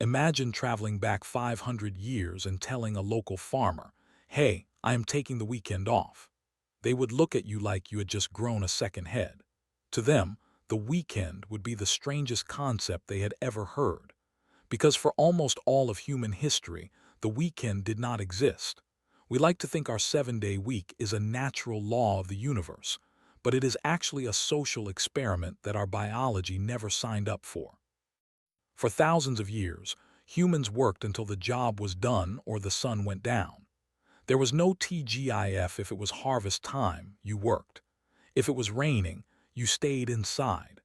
Imagine traveling back 500 years and telling a local farmer, "Hey, I am taking the weekend off." They would look at you like you had just grown a second head. To them, the weekend would be the strangest concept they had ever heard, because for almost all of human history, the weekend did not exist. We like to think our 7-day week is a natural law of the universe, but it is actually a social experiment that our biology never signed up for. For thousands of years, humans worked until the job was done or the sun went down. There was no TGIF. If it was harvest time, you worked. If it was raining, you stayed inside.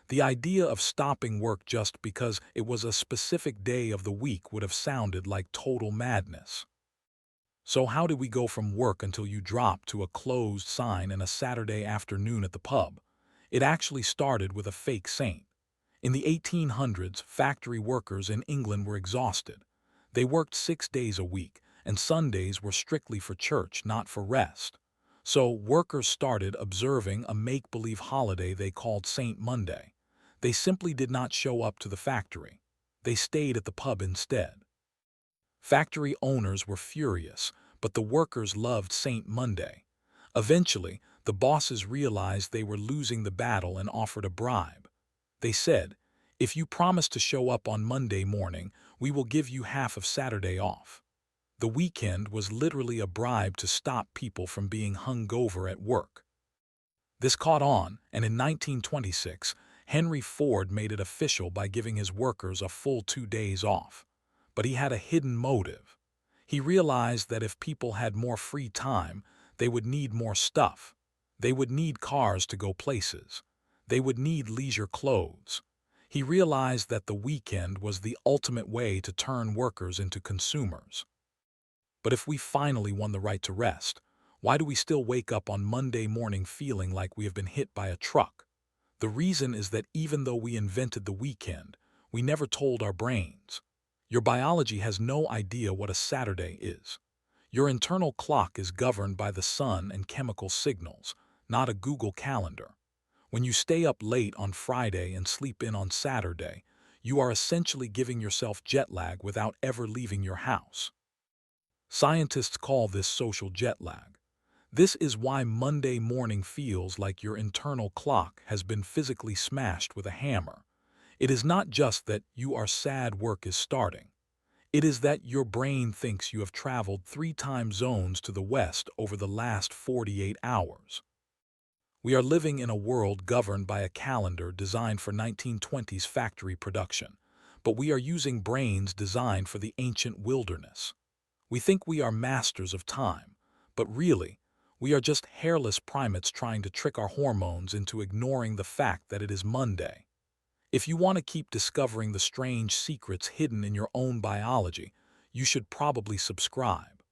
The idea of stopping work just because it was a specific day of the week would have sounded like total madness. So how did we go from work until you drop to a closed sign and a Saturday afternoon at the pub? It actually started with a fake saint. In the 1800s, factory workers in England were exhausted. They worked 6 days a week, and Sundays were strictly for church, not for rest. So workers started observing a make-believe holiday they called Saint Monday. They simply did not show up to the factory. They stayed at the pub instead. Factory owners were furious, but the workers loved Saint Monday. Eventually, the bosses realized they were losing the battle and offered a bribe. They said, "If you promise to show up on Monday morning, we will give you half of Saturday off." The weekend was literally a bribe to stop people from being hungover at work. This caught on, and in 1926, Henry Ford made it official by giving his workers a full 2 days off. But he had a hidden motive. He realized that if people had more free time, they would need more stuff. They would need cars to go places. They would need leisure clothes. He realized that the weekend was the ultimate way to turn workers into consumers. But if we finally won the right to rest, why do we still wake up on Monday morning feeling like we have been hit by a truck? The reason is that even though we invented the weekend, we never told our brains. Your biology has no idea what a Saturday is. Your internal clock is governed by the sun and chemical signals, not a Google Calendar. When you stay up late on Friday and sleep in on Saturday, you are essentially giving yourself jet lag without ever leaving your house. Scientists call this social jet lag. This is why Monday morning feels like your internal clock has been physically smashed with a hammer. It is not just that you are sad work is starting. It is that your brain thinks you have traveled 3 time zones to the west over the last 48 hours. We are living in a world governed by a calendar designed for 1920s factory production, but we are using brains designed for the ancient wilderness. We think we are masters of time, but really, we are just hairless primates trying to trick our hormones into ignoring the fact that it is Monday. If you want to keep discovering the strange secrets hidden in your own biology, you should probably subscribe.